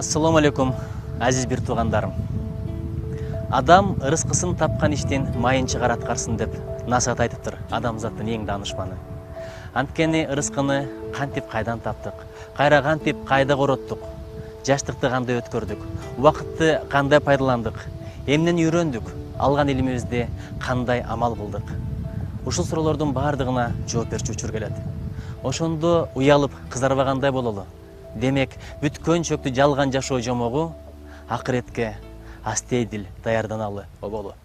Ассаламу алейкум, азиз бир туугандарым. Адам ырыскысын тапкан иштен майын чыгар аткарсын деп насаат айтыптыр адамзаттын эң даанышманы. Анткени ырыскыны кантип кайдан таптык, кайра кантип кайда короттук, жаштыкты кандай өткөрдүк, убакытты кандай пайдаландык, эмнени үйрөндүк, алган илимибизде кандай амал кылдык. Ушул суроолордун баардыгына жооп берчү учур келет. Ошондо уялып кызарбагандай бололу. Демек, бүткөн чөктү жалган жашоо жомогу акыретке астейдил даярданалы бололу.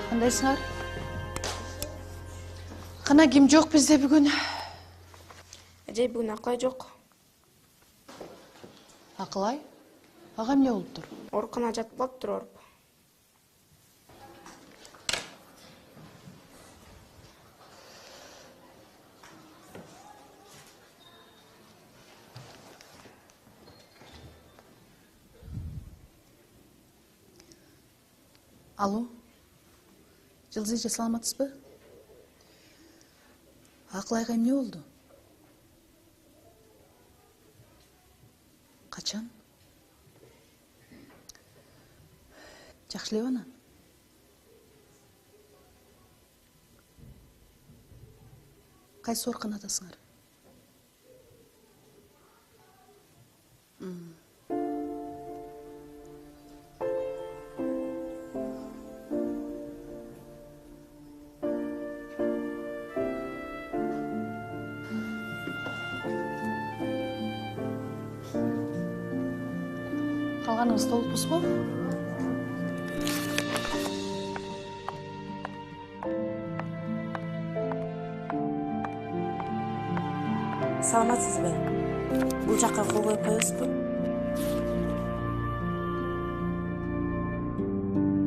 Кандайсыңар? Кана ким жок бизде бүгүн? Эже бүгүн Акылай жок. Акылай? Ага эмне болуптур? Ооруканага жатып калыптыр ооруп. Алло? Жылдыз эже саламатсызбы? Акылайга эмне болду? Качан? Жакшы элеби анан? Кайсы ооруканадасыңар? Калганыңыз толукпузбу? Саламатсызбы? Бул жакка кол коюп коесузбу?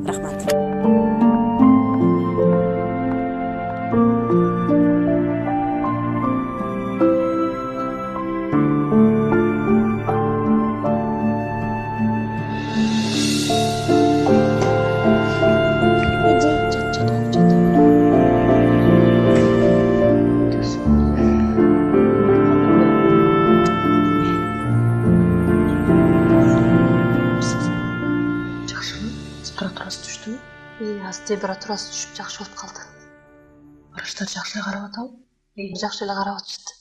Рахмат. Температурасы түштүбү? Температурасы түшүп жакшы болуп калды. Врачтар жакшы эле карап атабы? Жакшы эле карап атышты.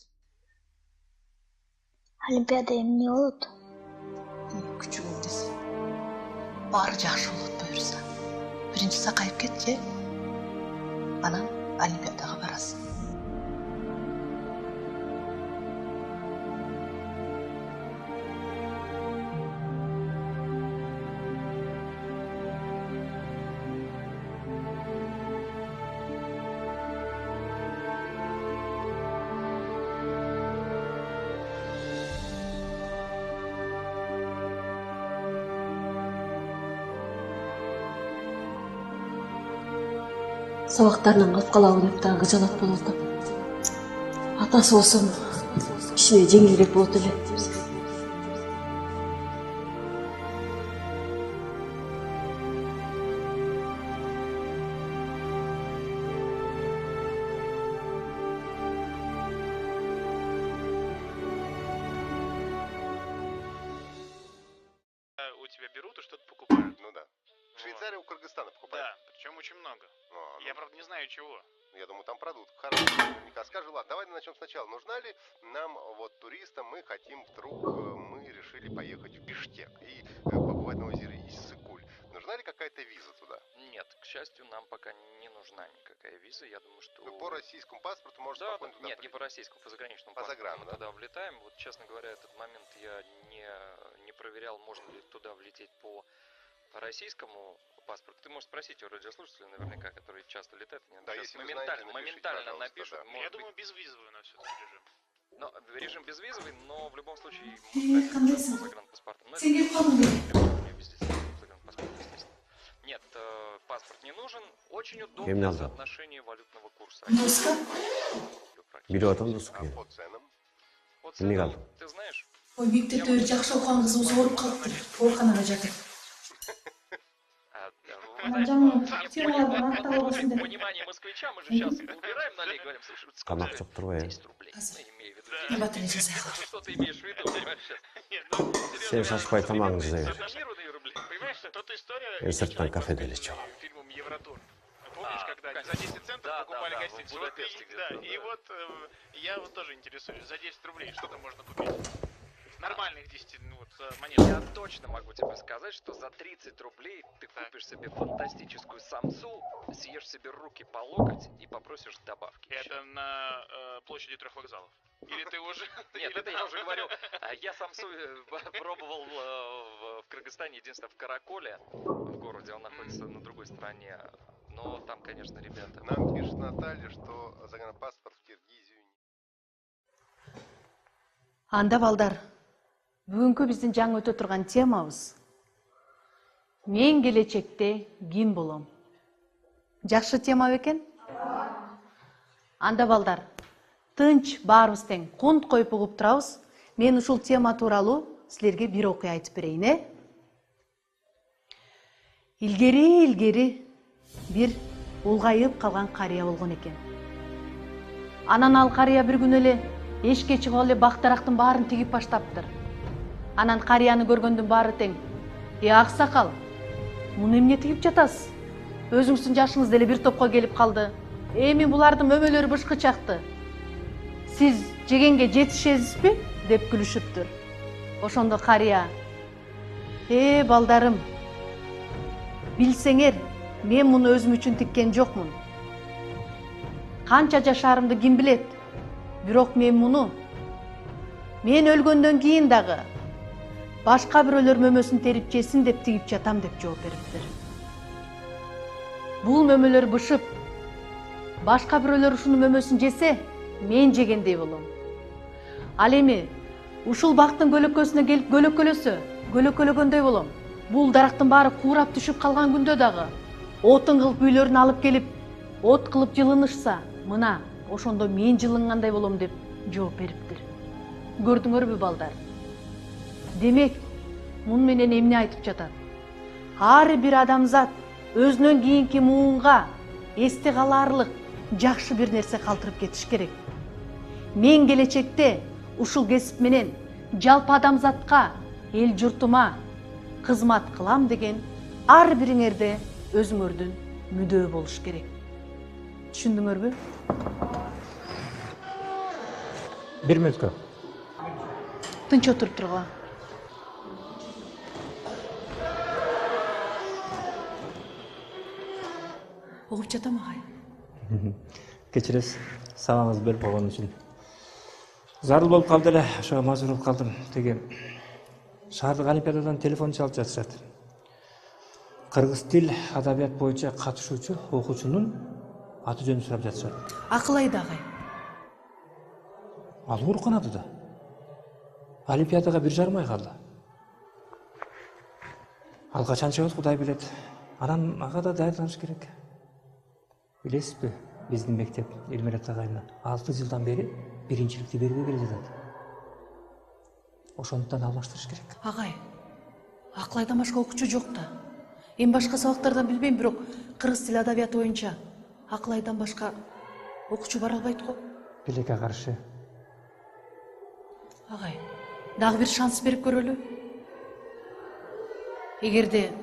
Олимпиада эмне болот? Күчүгүңүз. Баары жакшы болот буюрса. Биринчи сакайып кетчи. Анан Олимпиадага барасың. Сабактарынан калып калабы деп дагы кыжалат болуп атам. Атасы болсом кичине жеңилирээк болот эле. У тебя берут и что-то покупают. Ну да. В Швейцарии у Кыргызстана покупают. Да, причем очень много. Я, правда, не знаю чего. Я думаю, там продукт хороший. Наверняка. Скажи, ладно, давай начнем сначала. Нужна ли нам, вот, туристам, мы хотим вдруг, мы решили поехать в Бишкек и побывать на озере Иссык-Куль. Нужна ли какая-то виза туда? Нет, к счастью, нам пока не нужна никакая виза. Я думаю, что... Ну, по российскому паспорту можно Да, спокойно туда нет, не прийти. по российскому, по заграничному По паспорту заграну, мы да? туда влетаем. Вот, честно говоря, этот момент я не проверял, можно ли туда влететь по По российскому паспорту ты можешь спросить у радиослушателей наверняка, которые часто летают. Они Да, сейчас если вы моментально, знаете, напишите, моментально пожалуйста, напишут. да. Может Я быть, думаю, безвизовый у нас все-таки режим. но режим безвизовый, но в любом случае можно қандай по сын? загранпаспорту. Но Сен келіп қалдың бе? не обязательно загранпаспорт, естественно. Нет, паспорт не нужен. Очень Кем удобно надо? соотношение валютного курса. Доска? Биріп атам досу А кен. по ценам? Вот Не цену, надо. ты знаешь, Ой, мектепте бір жақсы оқыған қызымыз ауырып қалыпты. Ауруханада жатыр. вы жаңа знаете, фирмалардан вот аттап в аласыңдар. понимании москвича мы же сейчас убираем налей, говорим, слушай, сколько Тамақ стоит? жоқ тұр ғой, 10 рублей. Қазір. Я имею в виду. Батарея жасайық. Что ты имеешь в виду, понимаешь, сейчас? Нет, ну, Сен серьезно, шашпай тамағыңды жей бер. Запланированные рубли. понимаешь, тут история... Мен сырттан человек, кафеде воспитанный лечу. фильмом «Евротур». Помнишь, когда конечно. за 10 центов Да, покупали да, да, гостиницу? в Вот Будапеште и, да, где-то, и да. вот я вот тоже интересуюсь. За 10 рублей что там можно купить? Нормальных 10 ну, вот, монет. Я точно могу тебе сказать, что за 30 рублей ты купишь себе фантастическую самсу, съешь себе руки по локоть и попросишь добавки. еще. Это на площади 3 вокзалов. Или ты уже... Нет, или это я уже говорю. Я самсу пробовал в Кыргызстане, единственное, в Караколе, в городе, он находится на другой стороне. Но там, конечно, ребята... Нам пишет Наталья, что загранпаспорт в Киргизию Анда балдар, бүгүнкү биздин жаңы өтө турган темабыз мен келечекте ким болом. Жакшы тема бекен? Анда балдар, тынч баарыбыз тең кунт коюп угуп турабыз. Мен ушул тема тууралуу силерге бир окуя айтып берейин, Илгери бир улгайып калган карыя болгон экен. Анан ал карыя бир күнү эле эшикке чыгып эле бактарактын баарын тигип баштаптыр. Анан карыяны көргөндүн баары тең: аксакал, муну эмне тигип жатасыз? Өзүңүздүн жашыңыз деле бир топко келип калды. Эми булардын мөмөлөрү бышкы чакты. Сиз жегенге жетишесизби? Деп күлүшүптүр. Ошондо карыя: балдарым, билсеңер, мен муну өзүм үчүн тиккен жокмун. Канча жашарымды ким билет? Бирок мен өлгөндөн кийин дагы башка бирөөлөр мөмөсүн терип жесин деп тигип жатам деп жооп бериптир. Бул мөмөлөр бышып, башка бирөөлөр ушунун мөмөсүн жесе, мен жегендей болом. Ал эми ушул бактын көлөкөсүнө келип көлөкөлөгөндөй болом. Бул дарактын баары куурап түшүп калган күндө дагы отун кылып үйлөрүнө алып келип, от кылып жылынышса, мына ошондо мен жылынгандай болом деп жооп бериптир. Көрдүңөрбү балдар? Демек, мун менен эмне айтып жатат? Ар бир адамзат өзүнөн кийинки муунга эсте калаарлык жакшы бир нерсе калтырып кетиш керек. Мен келечекте ушул кесип менен жалпы адамзатка, эл журтума кызмат кылам деген ар бириңерде өзүңөрдүн мүдөө болуш керек. Түшүндүңөрбү? Бир мүнөткө. Тынч отуруп тургула. Угуп жатам агай. Кечиресиз, сабагыңызды бөлүп койгон үчүн. Зарыл болуп калды эле, ошого мажбур болуп калдым. Теги шаардык олимпиададан телефон чалып жатышат. Кыргыз тил адабият боюнча катышуучу окуучунун аты жөнүн сурап жатышат. Акылайды агай. Ал ооруканада да. Олимпиадага 1,5 ай калды. Ал качан чыгат Кудай билет. Анан ага да даярданыш керек. Билесизби, биздин мектеп Элмират агайына 6 жылдан бери биринчиликти бербей келе жатат. Ошондуктан алмаштырыш керек. Агай, Акылайдан башка окуучу жок да. Эми башка сабактардан билбейм, бирок кыргыз тил адабияты боюнча Акылайдан башка окуучу бара албайт го. Билекке каршы. Агай, дагы бир шанс берип көрөлү. Эгерде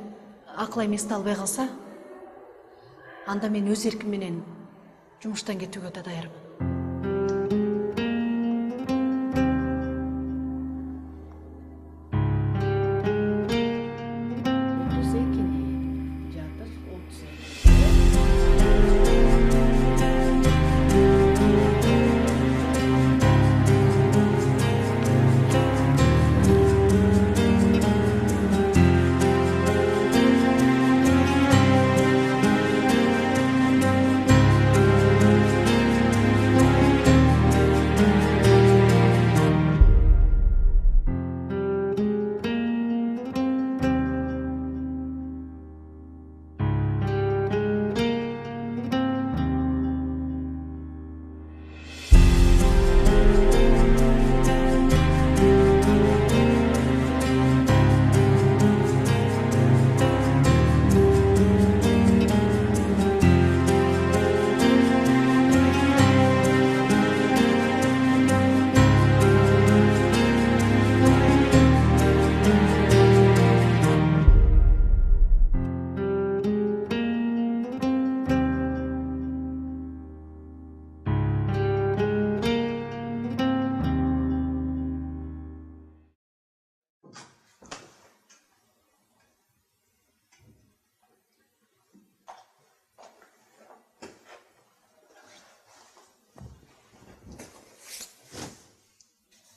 Акылай месте албай калса, анда мен өз эрким менен жумуштан кетүүгө да даярмын.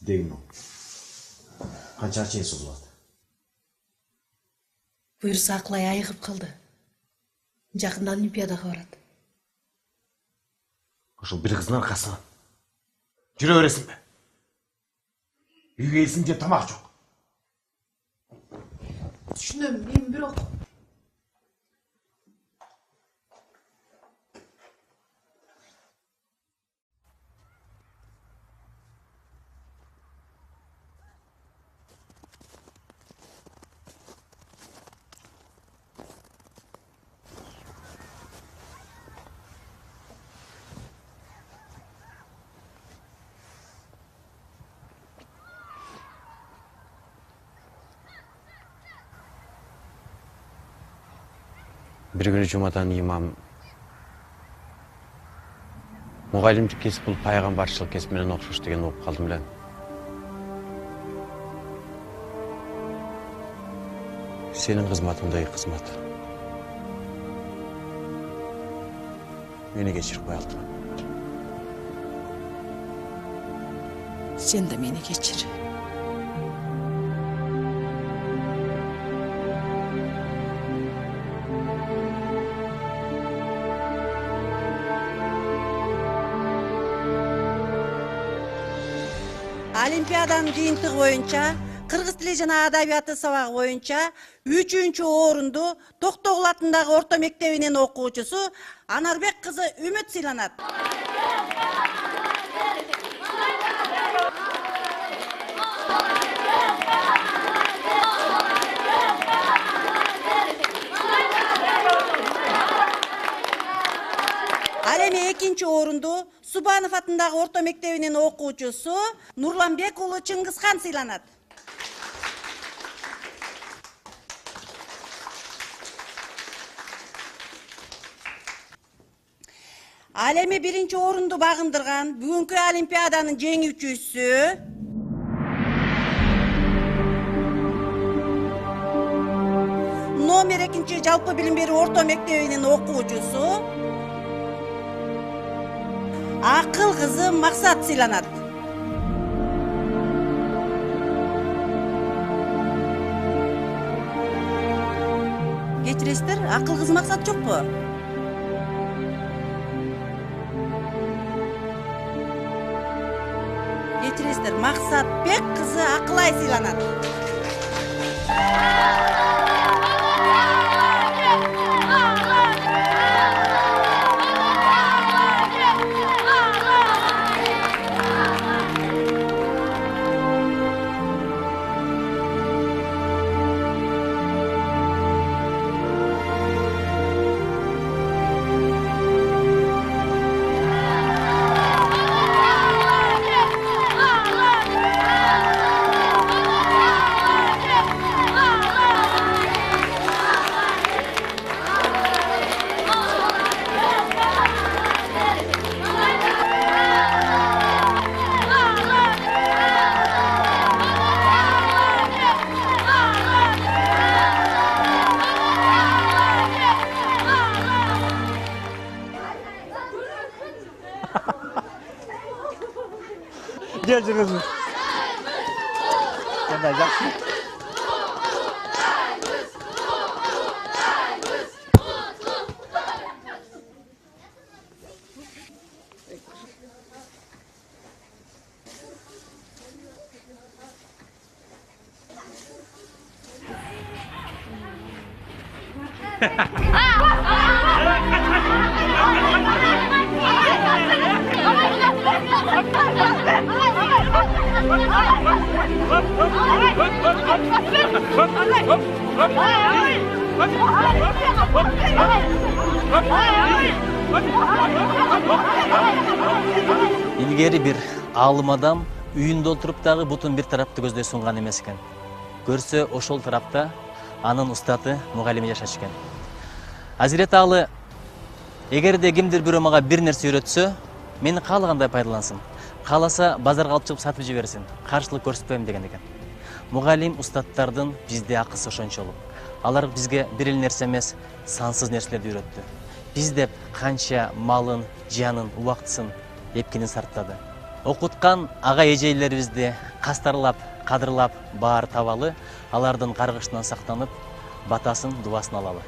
деген ол. Қаншаға чейін созылады? Буйрса Акылай айығып қалды. Жақында Олимпиадаға барады. Ошол бір қыздың арқасы. Жүре бересің бе? Үйге келсін де тамақ жоқ. Düşünüyorum, мен бирок. Bir күні жұмадан имам мұғалімдік кесіп бұл пайғамбаршылық кесіпменен оқшаш деген оқып қалдым білем. Сенің қызматыңдай қызмат. Мені кешіріп қоя алдың. Sen de meni geçir. Олимпиаданын жыйынтыгы боюнча кыргыз тили жана адабияты сабагы боюнча 3-орунду Токтогул атындагы орто мектебинин окуучусу Анарбек кызы Үмүт сыйланат. Ал эми 2-орунду Субанов атындагы орто мектебинин окуучусу Нурланбек уулу Чыңгызхан сыйланат. Ал эми 1-орунду багындырган бүгүнкү Олимпиаданын жеңүүчүсү номер 2 жалпы билим берүү орто мектебинин окуучусу Акыл кызы Максат сыйланат. Кечиресиздер, Акыл кызы Максат жокпу? Кечиресиздер, Максатбек кызы Акылай сыйланат. Gel kızım. Gel жақсы. Илгери бир аалым адам үйүндө отуруп дагы бутун бир тарапты көздөй сунган эмес экен. Көрсө ошол тарапта анын устаты мугалими жашаш экен. Азирет аалы, эгерде кимдир бирөө мага бир нерсе үйрөтсө, мени каалагандай пайдалансын. Кааласа базарга алып чыгып сатып жиберсин. Каршылык көрсөтпөйм деген экен. Мугалим устаттардын бизде акысы ошончолук. Алар бизге бир эле нерсе эмес, сансыз нерселерди үйрөттү. Биз деп канча малын, жанын, убактысын, эпкинин сарптады. окуткан ага эжейлерибизди кастарлап, кадырлап баар табалы, алардын каргышынан сактанып, батасын, дубасын алалы.